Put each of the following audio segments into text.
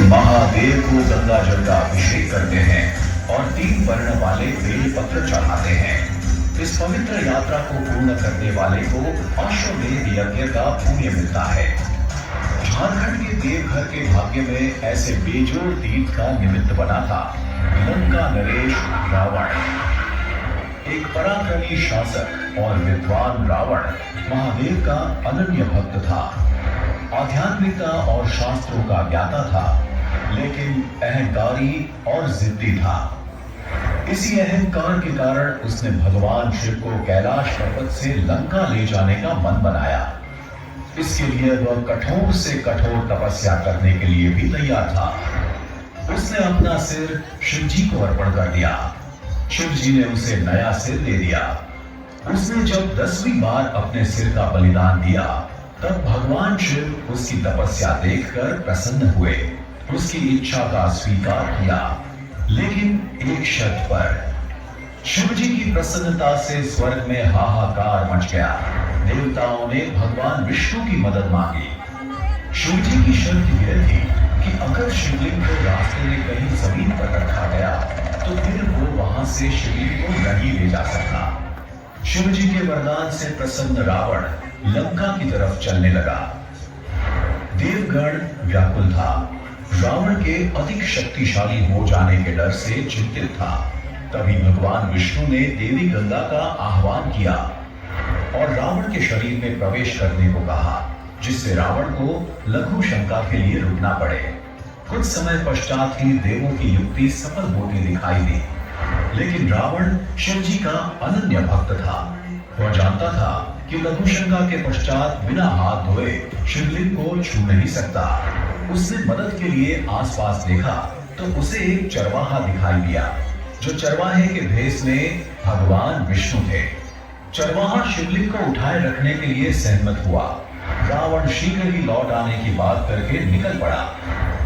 महादेव को गंगा जल का अभिषेक करते हैं और 3 वर्ण वाले बेल पत्र चढ़ाते हैं। इस पवित्र यात्रा को पूर्ण करने वाले को अश्वमेध यज्ञ का पुण्य मिलता है। झारखंड के देवघर के भाग्य में ऐसे बेजोड़ तीर्थ का निमित्त बना था लंका नरेश रावण। एक पराक्रमी शासक और विद्वान रावण महादेव का अनन्य भक्त था। आध्यात्मिकता और शास्त्रों का ज्ञाता था, लेकिन अहंकारी और जिद्दी था। इसी अहंकार के कारण उसने भगवान शिव को कैलाश पर्वत से लंका ले जाने का मन बनाया। इसके लिए वह कठोर से कठोर तपस्या करने के लिए भी तैयार था। उसने अपना सिर शिव जी को अर्पण कर दिया। शिव जी ने उसे नया सिर दे दिया। उसने जब 10वीं बार अपने सिर का बलिदान दिया, तब भगवान शिव उसकी तपस्या देखकर प्रसन्न हुए, उसकी इच्छा का स्वीकार किया, लेकिन एक शर्त पर। शिव जी की प्रसन्नता से स्वर्ग में हाहाकार मच गया। देवताओं ने भगवान विष्णु की मदद मांगी। शिव जी की शर्त यह थी कि अगर शिवलिंग को रास्ते में कहीं जमीन पर रखा गया, तो फिर वो वहां से शिवलिंग को नहीं ले जा सकता। शिव जी के वरदान से प्रसन्न रावण लंका की तरफ चलने लगा। देवगण व्याकुल था। रावण के अधिक शक्तिशाली हो जाने के डर से चिंतित था। तभी भगवान विष्णु ने देवी गंगा का आह्वान किया और रावण के शरीर में प्रवेश करने को कहा, जिससे रावण को लघु शंका के लिए रुकना पड़े। कुछ समय पश्चात ही देवों की युक्ति सफल होती दिखाई दी, लेकिन रावण शिव जी का अनन्य भक्त था। वह जानता था कि लघु शंका के पश्चात बिना हाथ धोए शिवलिंग को छू नहीं सकता। उसने मदद के लिए आसपास देखा तो उसे एक चरवाहा दिखाई दिया, जो चरवाहे के भेष में भगवान विष्णु थे। चरवाहा शिवलिंग को उठाए रखने के लिए सहमत हुआ। रावण शीघ्र ही लौट आने की बात करके निकल पड़ा।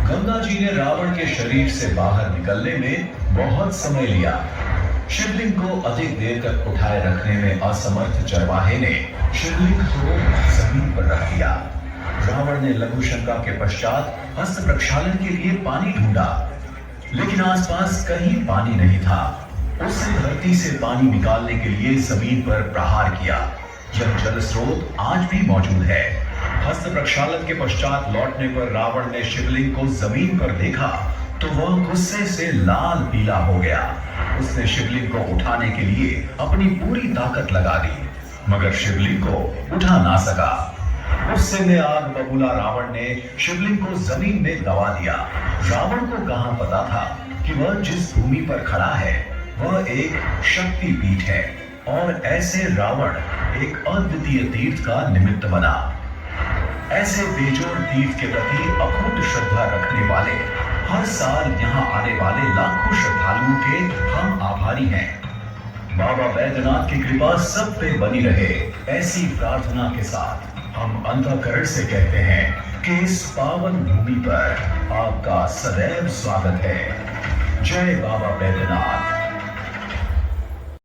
गंगा जी ने रावण के शरीर से बाहर निकलने में बहुत समय लिया। शिवलिंग को अधिक देर तक उठाए रखने में असमर्थ चरवाहे ने शिवलिंग को जमीन पर रख दिया। रावण ने लघु शंका के पश्चात हस्त प्रक्षालन के लिए पानी ढूंढा, लेकिन आसपास कहीं पानी नहीं था। उसने धरती से पानी निकालने के लिए जमीन पर प्रहार किया। यह जल स्रोत आज भी मौजूद है। हस्त प्रक्षालन के पश्चात लौटने पर रावण ने शिवलिंग को जमीन पर देखा तो वह गुस्से से लाल पीला हो गया। उसने शिवलिंग को उठाने के लिए अपनी पूरी ताकत लगा दी, मगर शिवलिंग को उठा ना सका। गुस्से में आग बबूला रावण ने शिवलिंग को जमीन में दबा दिया। रावण को कहां पता था कि वह जिस भूमि पर खड़ा है वह एक शक्ति पीठ है, और ऐसे रावण एक अद्वितीय तीर्थ का निमित्त बना। ऐसे बेजोड़ तीर्थ के प्रति अकूट श्रद्धा रखने वाले हर साल यहाँ आने वाले लाखों श्रद्धालुओं के हम आभारी हैं। बाबा बैद्यनाथ की कृपा सब पे बनी रहे, ऐसी प्रार्थना के साथ हम अंतःकरण से कहते हैं कि इस पावन भूमि पर आपका सदैव स्वागत है। जय बाबा बैद्यनाथ।